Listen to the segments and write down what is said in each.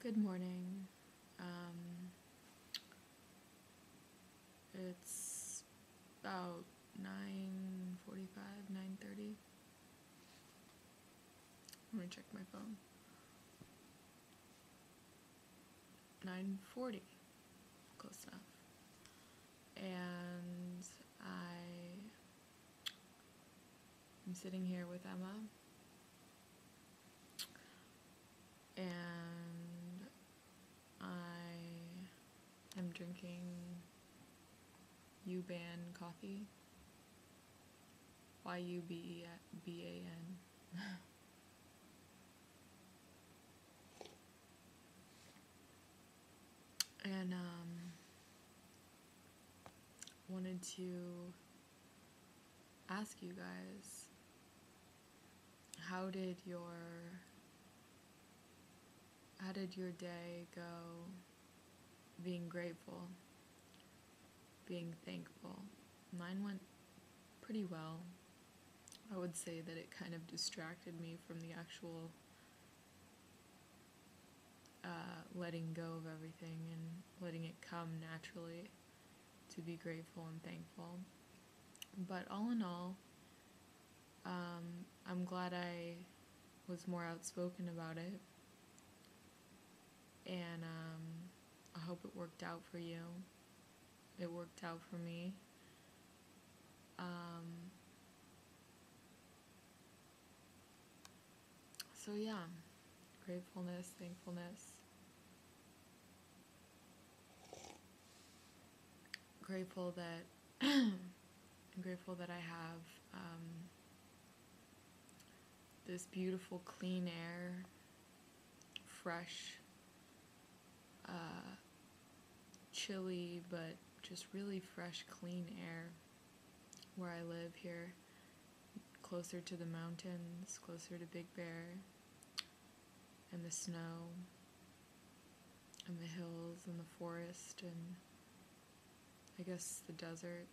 Good morning. It's about 9:45, 9:30. Let me check my phone. 9:40, close enough. And I'm sitting here with Emma, and I am drinking U-Ban coffee. YUBAN. And wanted to ask you guys, how did your day go being grateful, being thankful? Mine went pretty well. I would say that it kind of distracted me from the actual letting go of everything and letting it come naturally to be grateful and thankful. But all in all, I'm glad I was more outspoken about it, and I hope it worked out for you. It worked out for me. So yeah, gratefulness, thankfulness. Grateful that I'm grateful that I have this beautiful clean air, fresh, chilly, but just really fresh, clean air where I live here, closer to the mountains, closer to Big Bear, and the snow, and the hills, and the forest, and I guess the desert.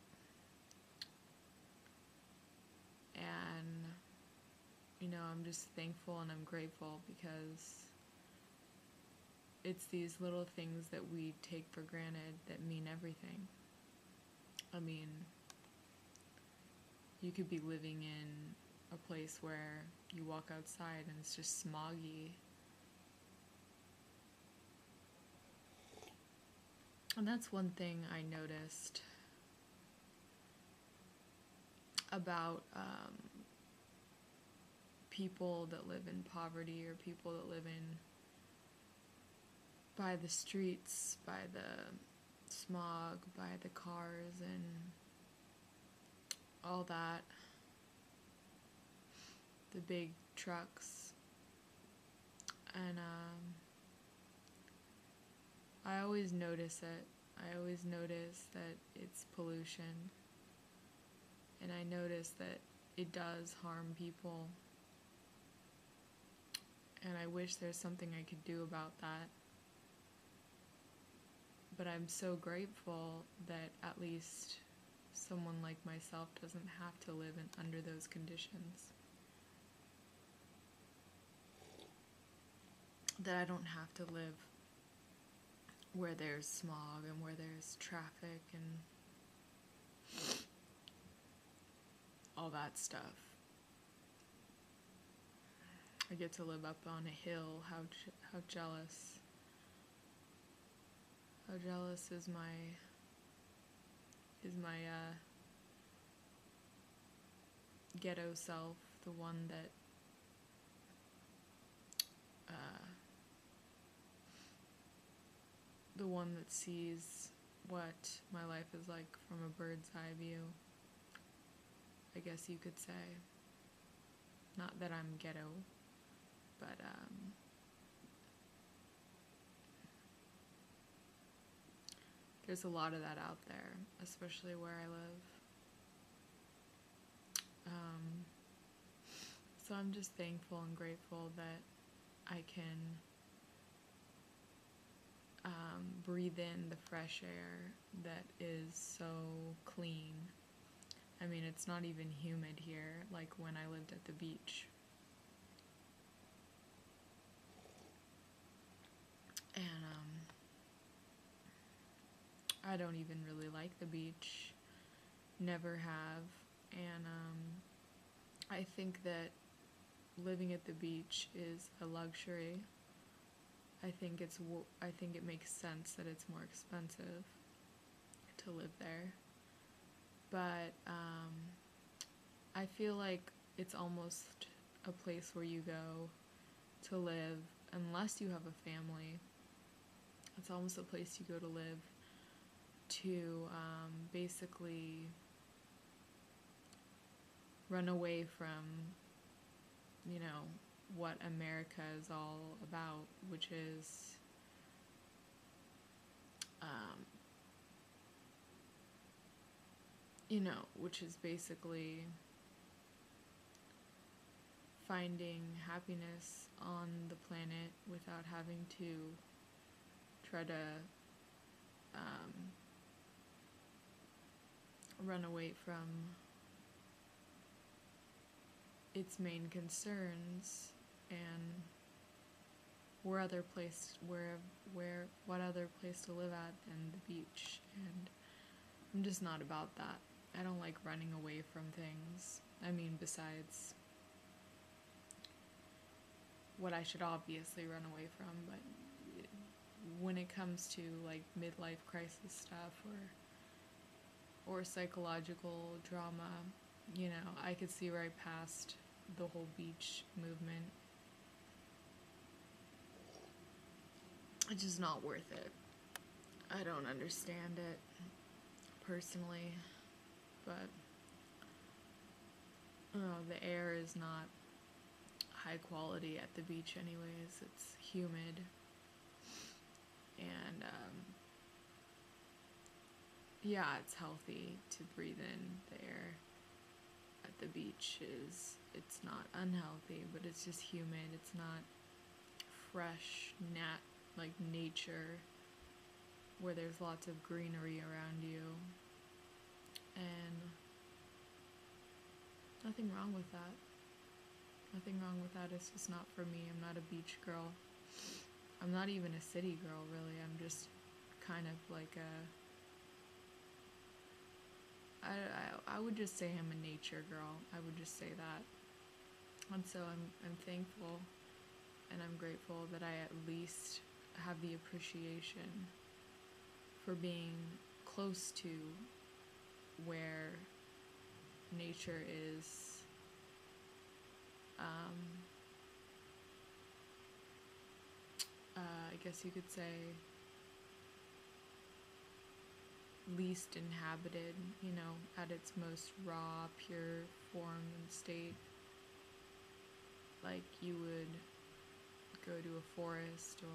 And, I'm just thankful and I'm grateful because it's these little things that we take for granted that mean everything. I mean, you could be living in a place where you walk outside and it's just smoggy. And that's one thing I noticed about people that live in poverty, or people that live by the streets, by the smog, by the cars, and all that, the big trucks. And I always notice it. I always notice that it's pollution, and I notice that it does harm people, and I wish there's something I could do about that. But I'm so grateful that at least someone like myself doesn't have to live under those conditions. That I don't have to live where there's smog and where there's traffic and all that stuff. I get to live up on a hill. How jealous. How jealous is my ghetto self, the one that sees what my life is like from a bird's eye view, I guess you could say. Not that I'm ghetto, but there's a lot of that out there, especially where I live. So I'm just thankful and grateful that I can breathe in the fresh air that is so clean. I mean, it's not even humid here like when I lived at the beach. I don't even really like the beach, never have, and I think that living at the beach is a luxury. I think it makes sense that it's more expensive to live there, but I feel like it's almost a place where you go to live unless you have a family. It's almost a place you go to live to basically run away from, what America is all about, which is which is basically finding happiness on the planet without having to try to run away from its main concerns and what other place to live at than the beach. And I'm just not about that. I don't like running away from things. I mean, besides what I should obviously run away from, but when it comes to like midlife crisis stuff or psychological drama, I could see right past the whole beach movement. It's just not worth it. I don't understand it personally, but the air is not high quality at the beach anyways. It's humid, and yeah, it's healthy to breathe in the air at the beach. It's not unhealthy, but it's just humid. It's not fresh, like nature, where there's lots of greenery around you, and nothing wrong with that. Nothing wrong with that. It's just not for me. I'm not a beach girl. I'm not even a city girl, really. I'm just kind of like I would just say I'm a nature girl. I would just say that. And so I'm thankful and I'm grateful that I at least have the appreciation for being close to where nature is I guess you could say least inhabited, at its most raw, pure form and state. Like you would go to a forest or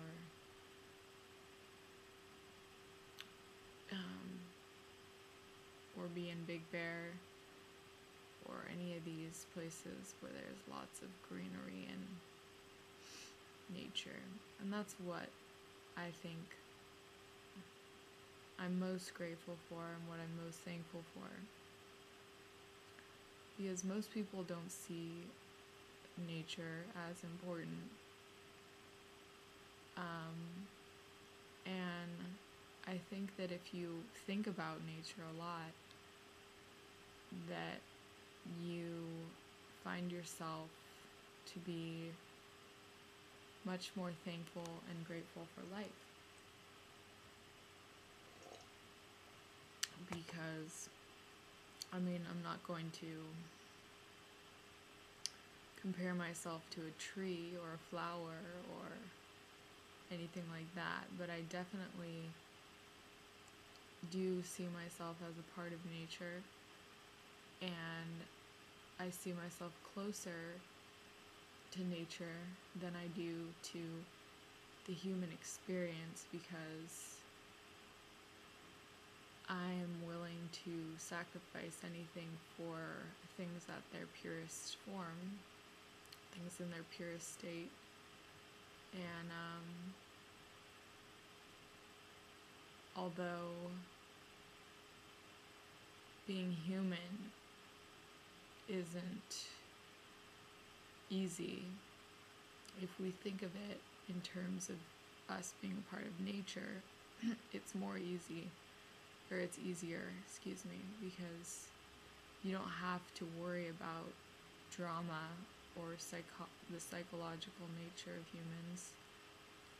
be in Big Bear or any of these places where there's lots of greenery and nature. And that's what I think I'm most grateful for and what I'm most thankful for. Because most people don't see nature as important. And I think that if you think about nature a lot, that you find yourself to be much more thankful and grateful for life. Because, I'm not going to compare myself to a tree or a flower or anything like that, but I definitely do see myself as a part of nature, and I see myself closer to nature than I do to the human experience, because I am willing to sacrifice anything for things at their purest form, things in their purest state. And although being human isn't easy, if we think of it in terms of us being a part of nature, it's more easy or it's easier, excuse me, because you don't have to worry about drama or the psychological nature of humans,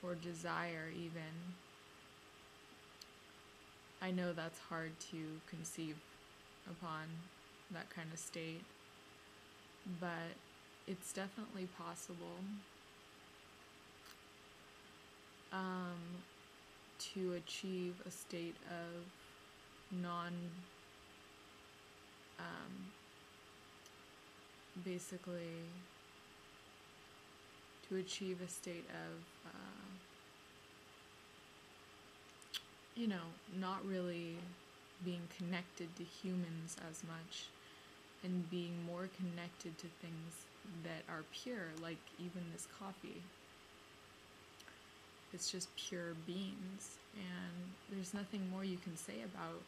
or desire even. I know that's hard to conceive upon, that kind of state, but it's definitely possible to achieve a state of basically to achieve a state of not really being connected to humans as much, and being more connected to things that are pure, like even this coffee. It's just pure beings, and there's nothing more you can say about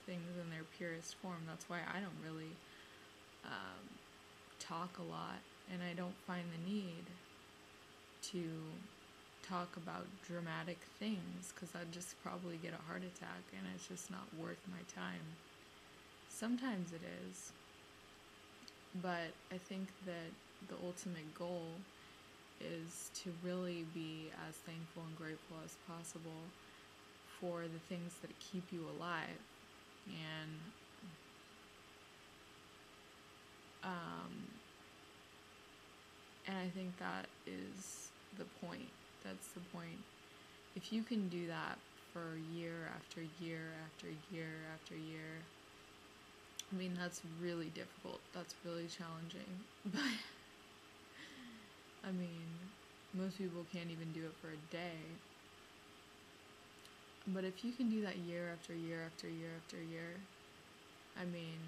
things in their purest form. That's why I don't really talk a lot, and I don't find the need to talk about dramatic things, because I'd just probably get a heart attack, and it's just not worth my time. Sometimes it is, but I think that the ultimate goal is to really be as thankful and grateful as possible for the things that keep you alive. And I think that is the point. That's the point. If you can do that for year after year after year after year, I mean, that's really difficult. That's really challenging. But, I mean, most people can't even do it for a day. But if you can do that year after year after year after year, I mean,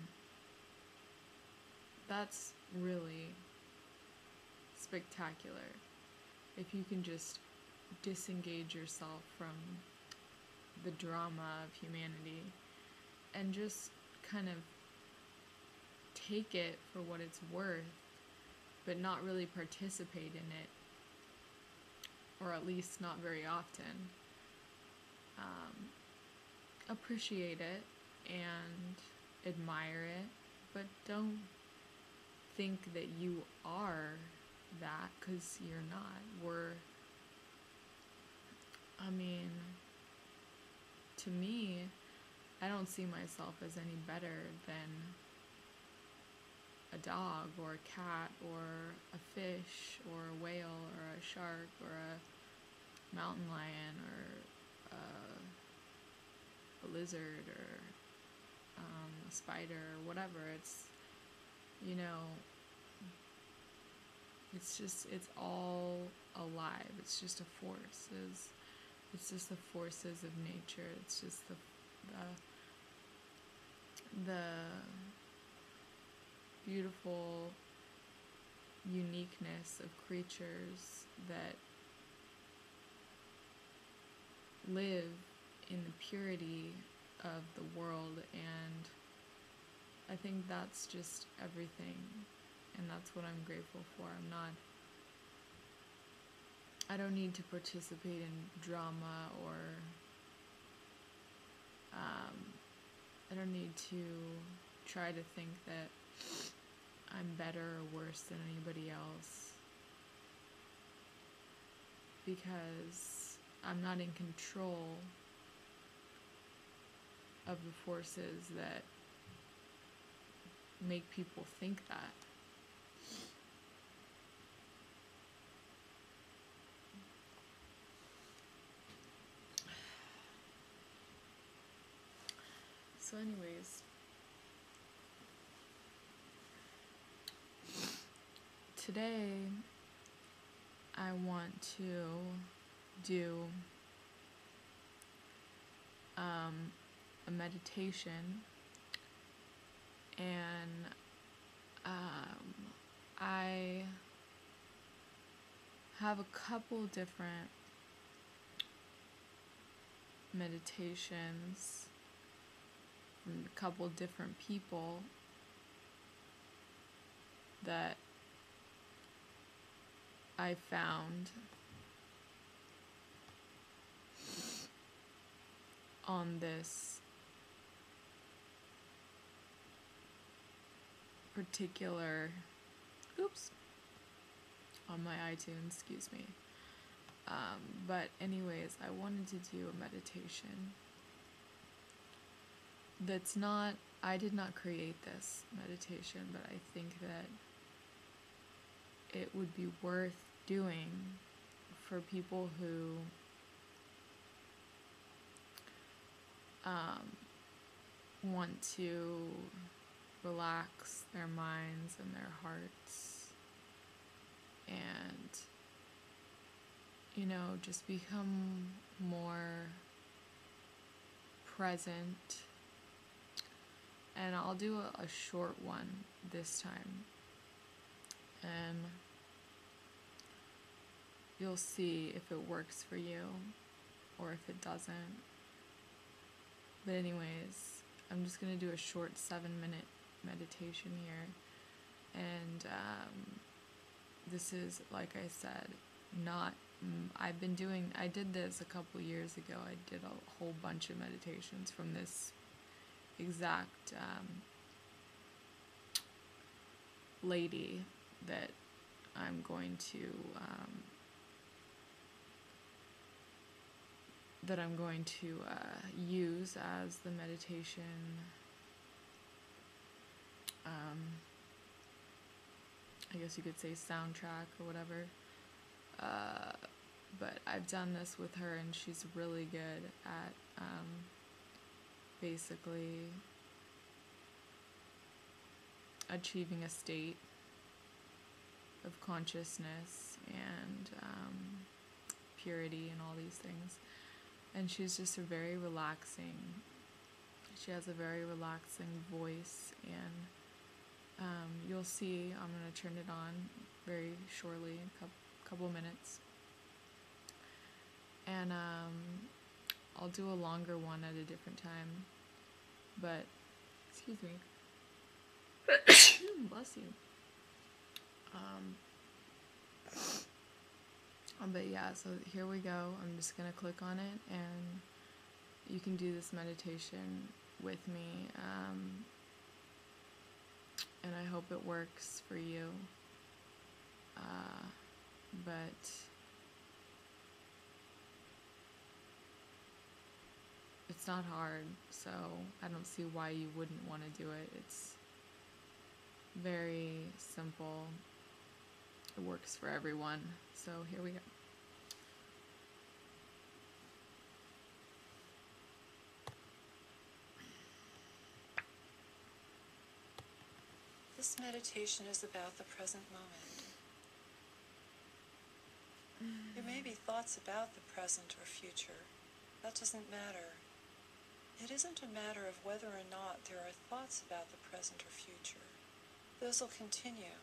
that's really spectacular. If you can just disengage yourself from the drama of humanity and just kind of take it for what it's worth, but not really participate in it, or at least not very often. Appreciate it and admire it, but don't think that you are that, because you're not. To me, I don't see myself as any better than a dog or a cat or a fish or a whale or a shark or a mountain lion or a lizard or a spider or whatever. It's it's all alive. It's just a force. It's just the forces of nature. It's just the beautiful uniqueness of creatures that live in the purity of the world, and I think that's just everything, and that's what I'm grateful for. I don't need to participate in drama, or I don't need to try to think that I'm better or worse than anybody else, because I'm not in control of the forces that make people think that. So anyways, today I want to do a meditation, and I have a couple different meditations from a couple different people that I found on this particular, oops, on my iTunes, excuse me. But anyways, I wanted to do a meditation that's not, I did not create this meditation, but I think that it would be worth doing for people who want to relax their minds and their hearts and, just become more present. And I'll do a short one this time. And you'll see if it works for you or if it doesn't. But anyways, I'm just going to do a short 7-minute meditation here. And this is, like I said, not, I did this a couple years ago. I did a whole bunch of meditations from this exact lady that I'm going to use as the meditation I guess you could say soundtrack or whatever. But I've done this with her, and she's really good at basically achieving a state of consciousness and purity and all these things. And she's just she has a very relaxing voice, and you'll see, I'm going to turn it on very shortly, in a couple minutes. And I'll do a longer one at a different time. But, excuse me. Bless you. But yeah, so here we go. I'm just going to click on it, and you can do this meditation with me. And I hope it works for you. But it's not hard, so I don't see why you wouldn't want to do it. It's very simple. It works for everyone. So here we go. This meditation is about the present moment. There may be thoughts about the present or future. That doesn't matter. It isn't a matter of whether or not there are thoughts about the present or future. Those will continue.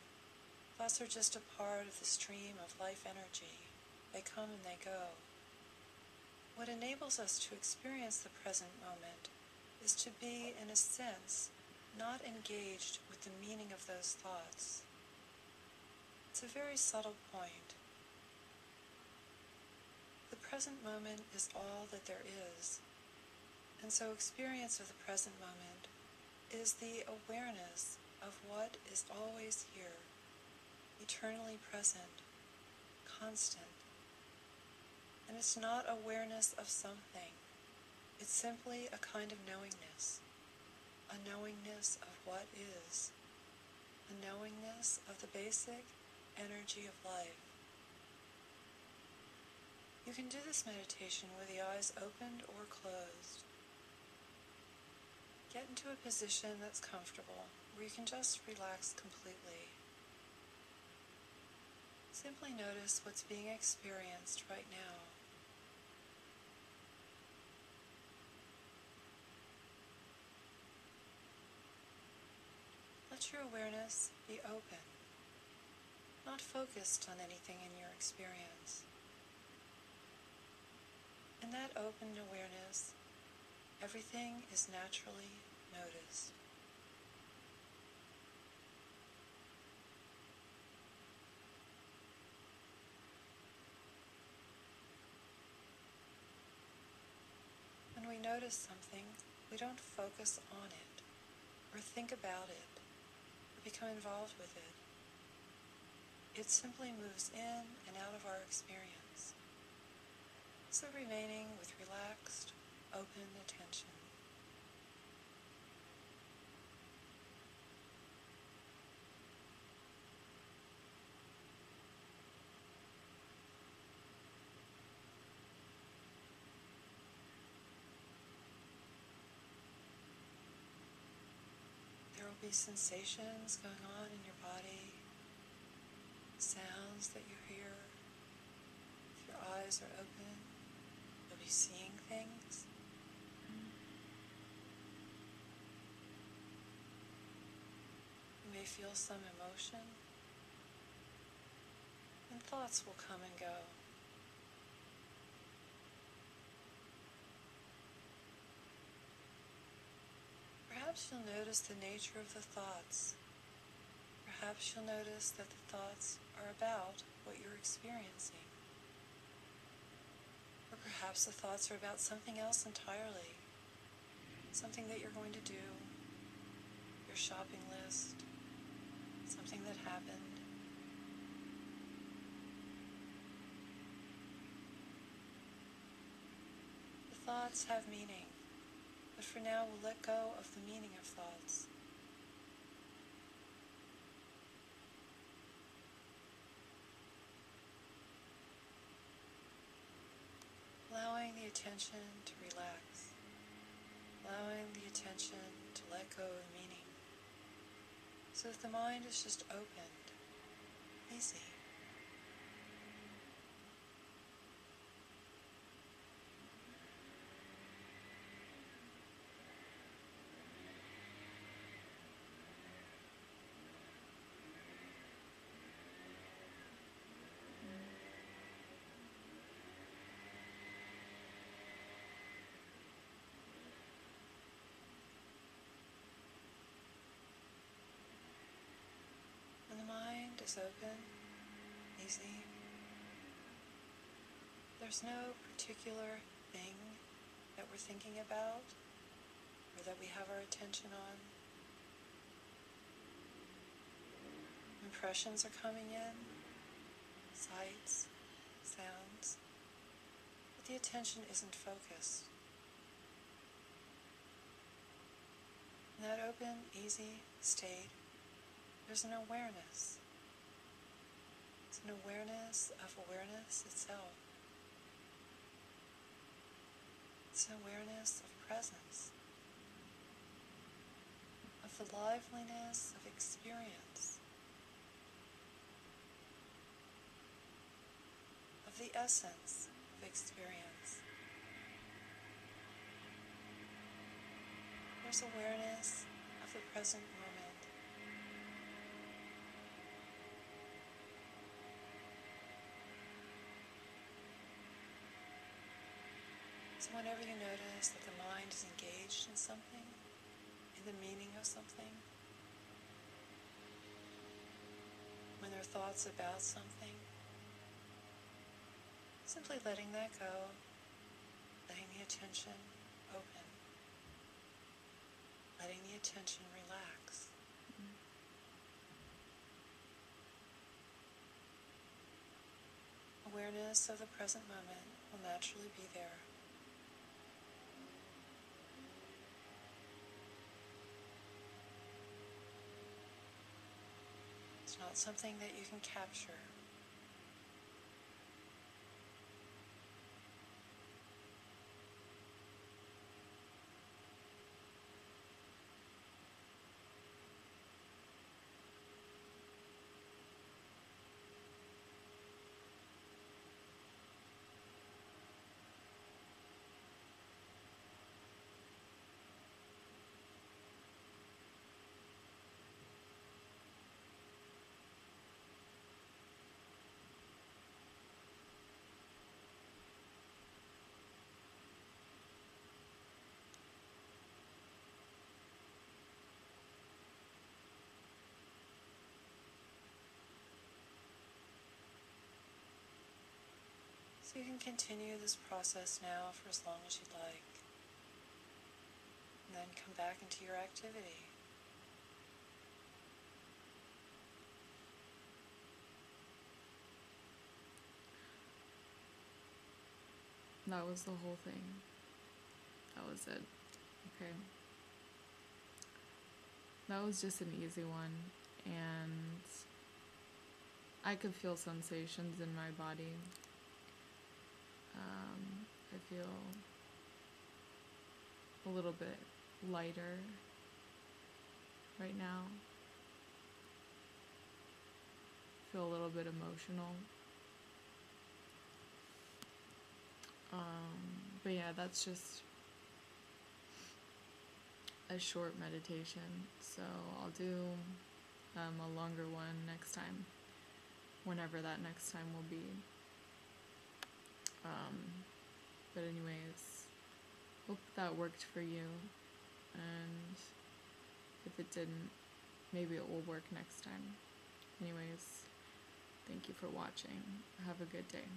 Thoughts are just a part of the stream of life energy. They come and they go. What enables us to experience the present moment is to be, in a sense, not engaged with the meaning of those thoughts. It's a very subtle point. The present moment is all that there is. And so experience of the present moment is the awareness of what is always here, eternally present, constant. And it's not awareness of something. It's simply a kind of knowingness. A knowingness of what is. A knowingness of the basic energy of life. You can do this meditation with the eyes opened or closed. Get into a position that's comfortable, where you can just relax completely. Simply notice what's being experienced right now. Let your awareness be open, not focused on anything in your experience. In that open awareness, everything is naturally noticed. When we notice something, we don't focus on it or think about it. become involved with it. It simply moves in and out of our experience. So remaining with relaxed, open attention. There will be sensations going on in your body, sounds that you hear. If your eyes are open, you'll be seeing things. You may feel some emotion, and thoughts will come and go. Perhaps you'll notice the nature of the thoughts. Perhaps you'll notice that the thoughts are about what you're experiencing. Or perhaps the thoughts are about something else entirely. Something that you're going to do, your shopping list, something that happened. The thoughts have meaning, but for now we'll let go of the meaning of thoughts. Allowing the attention to relax, allowing the attention to let go of meaning, so that the mind is just opened, easy. When the mind is open, easy, there's no particular thing that we're thinking about or that we have our attention on. Impressions are coming in, sights, sounds, but the attention isn't focused. In that open, easy state, there's an awareness. It's an awareness of awareness itself. It's an awareness of presence, of the liveliness of experience, of the essence of experience. There's awareness of the present moment. So whenever you notice that the mind is engaged in something, in the meaning of something, when there are thoughts about something, simply letting that go, letting the attention open, letting the attention relax. Awareness of the present moment will naturally be there. It's not something that you can capture. So you can continue this process now for as long as you'd like, and then come back into your activity. That was the whole thing. That was it. Okay. That was just an easy one, and I could feel sensations in my body. I feel a little bit lighter right now. Feel a little bit emotional. But yeah, that's just a short meditation. So I'll do a longer one next time, whenever that next time will be. But anyways, hope that worked for you, and if it didn't, maybe it will work next time. Anyways, thank you for watching. Have a good day.